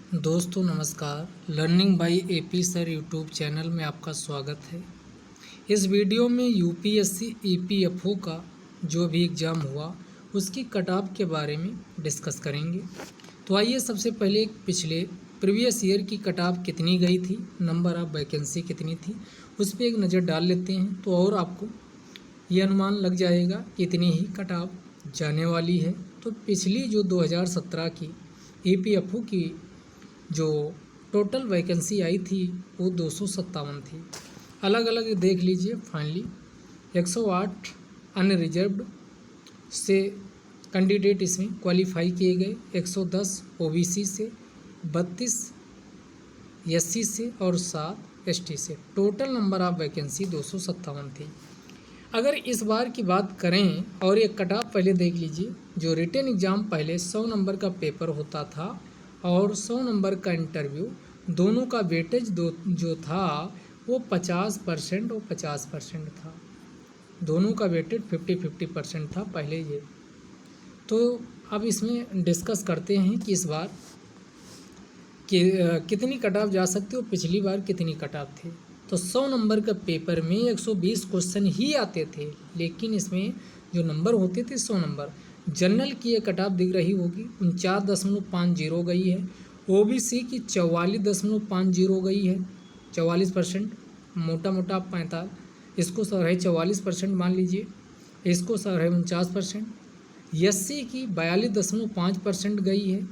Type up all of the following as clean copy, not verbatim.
दोस्तों नमस्कार। Learning by AP sir YouTube channel में आपका स्वागत है। इस वीडियो में यूपीएससी ईपीएफओ का जो भी एग्ज़ाम हुआ उसकी कट ऑफ के बारे में डिस्कस करेंगे। तो आइए सबसे पहले पिछले प्रीवियस ईयर की कट ऑफ कितनी गई थी, नंबर ऑफ वैकेंसी कितनी थी, उस पर एक नज़र डाल लेते हैं। तो और आपको ये अनुमान लग जाएगा कि इतनी ही कट ऑफ जाने वाली है। तो पिछली जो 2017 की ईपीएफओ की जो टोटल वैकेंसी आई थी वो 257 थी। अलग अलग देख लीजिए। फाइनली 108 अनरिजर्व्ड से कैंडिडेट इसमें क्वालिफाई किए गए, 110 ओबीसी से, 32 एससी से और 7 एसटी से। टोटल नंबर ऑफ वैकेंसी 257 थी। अगर इस बार की बात करें और ये कट ऑफ पहले देख लीजिए। जो रिटन एग्ज़ाम पहले 100 नंबर का पेपर होता था और 100 नंबर का इंटरव्यू, दोनों का वेटेज जो था वो 50% और 50% था। दोनों का वेटेज 50-50% था पहले ये। तो अब इसमें डिस्कस करते हैं कि इस बार कितनी कट ऑफ जा सकती है और पिछली बार कितनी कट ऑफ थी। तो 100 नंबर का पेपर में 120 क्वेश्चन ही आते थे, लेकिन इसमें जो नंबर होते थे 100 नंबर। जनरल की ये कट ऑफ दिख रही होगी 49.50 गई है। ओबीसी की 44.50 गई है, 44%। मोटा मोटा 45, इसको सर है 44% मान लीजिए, इसको सर है 49%। एससी की 42.5% गई है।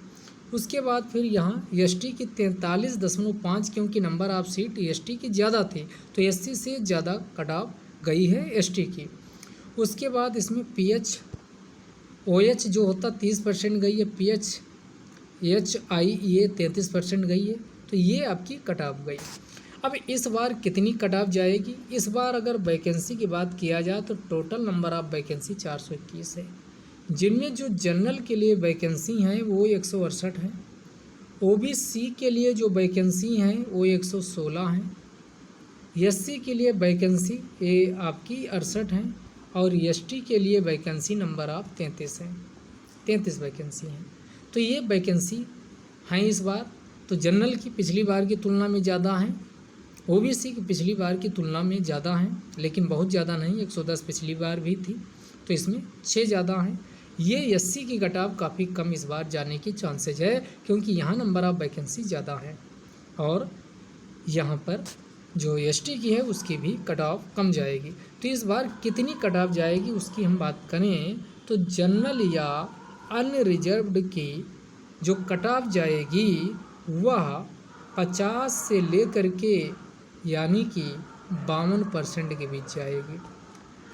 उसके बाद फिर यहाँ एसटी की 43.5, क्योंकि नंबर ऑफ सीट एसटी की ज़्यादा थी तो एससी से ज़्यादा कट ऑफ गई है एसटी की। उसके बाद इसमें पीएच ओएच जो होता 30% गई है, पीएच एचआई ये 33% गई है। तो ये आपकी कट ऑफ गई। अब इस बार कितनी कट ऑफ जाएगी? इस बार अगर वैकेंसी की बात किया जाए तो टोटल नंबर ऑफ वैकेंसी 421 है, जिनमें जो जनरल के लिए वैकेंसी हैं वो 168 हैं, ओबीसी के लिए जो वैकेंसी हैं वो 116 हैं, एससी के लिए वैकेंसी ये आपकी 68 हैं और एसटी के लिए वैकेंसी नंबर ऑफ 33 है, 33 वैकेंसी हैं। तो ये वैकेंसी हैं इस बार। तो जनरल की पिछली बार की तुलना में ज़्यादा हैं, ओबीसी की पिछली बार की तुलना में ज़्यादा हैं, लेकिन बहुत ज़्यादा नहीं। 110 पिछली बार भी थी तो इसमें 6 ज़्यादा हैं। ये एससी की कट ऑफ काफ़ी कम इस बार जाने की चांसेज है, क्योंकि यहाँ नंबर ऑफ वैकेंसी ज़्यादा है और यहाँ पर जो एसटी की है उसकी भी कट ऑफ कम जाएगी। तो इस बार कितनी कट ऑफ जाएगी उसकी हम बात करें तो जनरल या अनरिजर्व्ड की जो कट ऑफ जाएगी वह 50 से लेकर के यानी कि 52% के बीच जाएगी।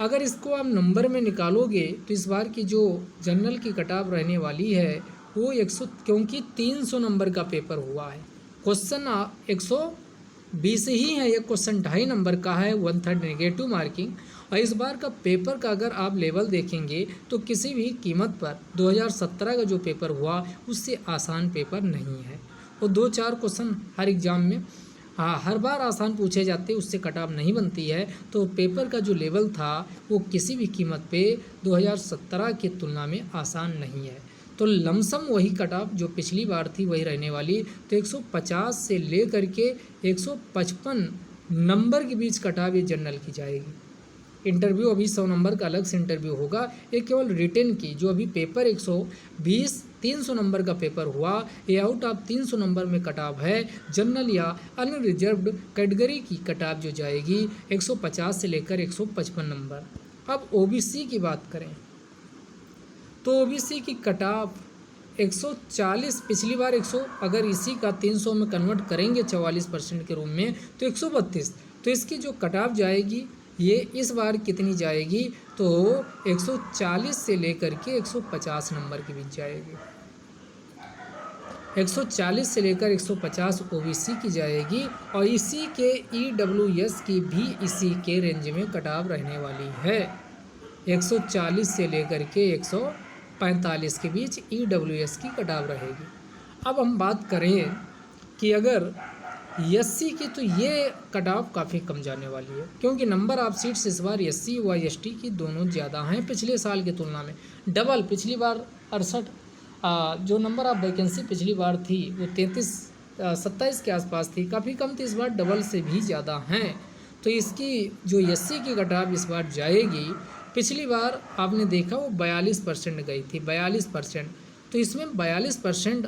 अगर इसको आप नंबर में निकालोगे तो इस बार की जो जनरल की कट ऑफ रहने वाली है वो 100, क्योंकि 300 नंबर का पेपर हुआ है, क्वेश्चन 120 ही है, एक क्वेश्चन 2.5 नंबर का है, 1/3 नेगेटिव मार्किंग। और इस बार का पेपर का अगर आप लेवल देखेंगे तो किसी भी कीमत पर 2017 का जो पेपर हुआ उससे आसान पेपर नहीं है। वो 2-4 क्वेश्चन हर एग्ज़ाम में हर बार आसान पूछे जाते, उससे कट ऑफ नहीं बनती है। तो पेपर का जो लेवल था वो किसी भी कीमत पे 2017 की तुलना में आसान नहीं है। तो लमसम वही कट ऑफ जो पिछली बार थी वही रहने वाली। तो 150 से लेकर के 155 नंबर के बीच कट ऑफ ये जनरल की जाएगी। इंटरव्यू अभी 100 नंबर का अलग से इंटरव्यू होगा, ये केवल रिटन की जो अभी पेपर 120 300 नंबर का पेपर हुआ, ये आउट ऑफ 300 नंबर में कट ऑफ है। जनरल या अनरिजर्व्ड कैटेगरी की कट ऑफ जो जाएगी 150 से लेकर 155 नंबर। अब ओबीसी की बात करें तो ओबीसी की कट ऑफ 140, पिछली बार 100, अगर इसी का 300 में कन्वर्ट करेंगे 44% के रूप में तो 132। तो इसकी जो कट ऑफ जाएगी ये इस बार कितनी जाएगी तो 140 से लेकर के 150 नंबर के बीच जाएगी। 140 से लेकर 150 ओबीसी की जाएगी और इसी के ईडब्ल्यूएस की भी इसी के रेंज में कट ऑफ रहने वाली है। 140 से लेकर के 145 के बीच ईडब्ल्यूएस की कट ऑफ रहेगी। अब हम बात करें कि अगर एससी की तो ये कट ऑफ काफ़ी कम जाने वाली है, क्योंकि नंबर ऑफ सीट्स इस बार एससी व एसटी की दोनों ज़्यादा हैं पिछले साल की तुलना में। डबल, पिछली बार 68 जो नंबर ऑफ वैकेंसी पिछली बार थी वो 33 27 के आसपास थी, काफ़ी कम थी, इस बार डबल से भी ज़्यादा हैं। तो इसकी जो एससी की कटाव इस बार जाएगी, पिछली बार आपने देखा वो 42% गई थी, 42%। तो इसमें 42%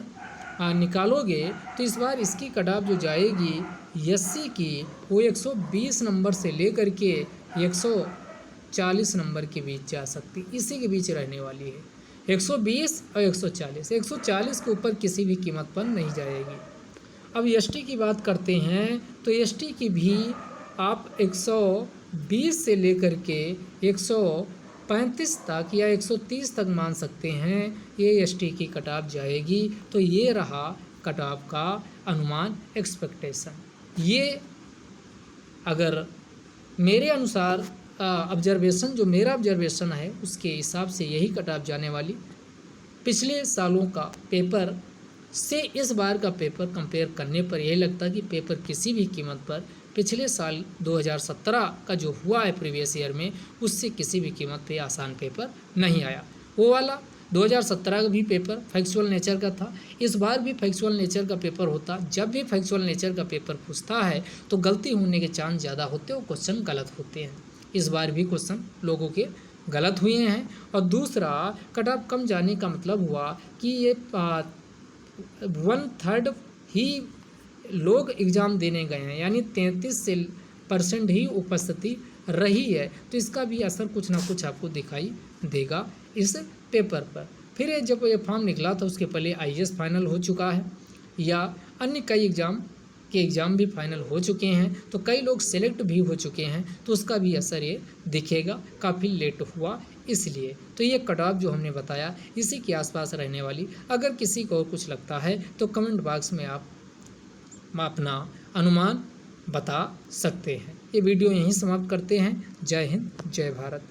निकालोगे तो इस बार इसकी कटाव जो जाएगी एससी की वो 120 नंबर से लेकर के 140 नंबर के बीच जा सकती, इसी के बीच रहने वाली है। 120 और 140, 140 के ऊपर किसी भी कीमत पर नहीं जाएगी। अब एसटी की बात करते हैं तो एसटी की भी आप 120 से लेकर के 135 तक या 130 तक मान सकते हैं, ये एसटी की कटाव जाएगी। तो ये रहा कटाव का अनुमान, एक्सपेक्टेशन। ये अगर मेरे अनुसार ऑब्जर्वेशन, जो मेरा ऑब्जर्वेशन है उसके हिसाब से यही कटाव जाने वाली। पिछले सालों का पेपर से इस बार का पेपर कंपेयर करने पर यही लगता कि पेपर किसी भी कीमत पर पिछले साल 2017 का जो हुआ है प्रीवियस ईयर में, उससे किसी भी कीमत पे आसान पेपर नहीं आया। वो वाला 2017 का भी पेपर फैक्चुअल नेचर का था, इस बार भी फैक्चुअल नेचर का पेपर होता। जब भी फैक्चुअल नेचर का पेपर पूछता है तो गलती होने के चांस ज़्यादा होते हैं, वो क्वेश्चन गलत होते हैं। इस बार भी क्वेश्चन लोगों के गलत हुए हैं। और दूसरा, कट ऑफ कम जाने का मतलब हुआ कि ये 1/3 ही लोग एग्ज़ाम देने गए हैं, यानी 33% ही उपस्थिति रही है। तो इसका भी असर कुछ ना कुछ आपको दिखाई देगा इस पेपर पर। फिर ये जब ये फॉर्म निकला था उसके पहले आईएएस फाइनल हो चुका है, या अन्य कई एग्ज़ाम भी फाइनल हो चुके हैं, तो कई लोग सेलेक्ट भी हो चुके हैं, तो उसका भी असर ये दिखेगा। काफ़ी लेट हुआ इसलिए। तो ये कट ऑफ जो हमने बताया इसी के आसपास रहने वाली। अगर किसी को और कुछ लगता है तो कमेंट बॉक्स में आप अपना अनुमान बता सकते हैं। ये वीडियो यहीं समाप्त करते हैं। जय हिंद, जय भारत।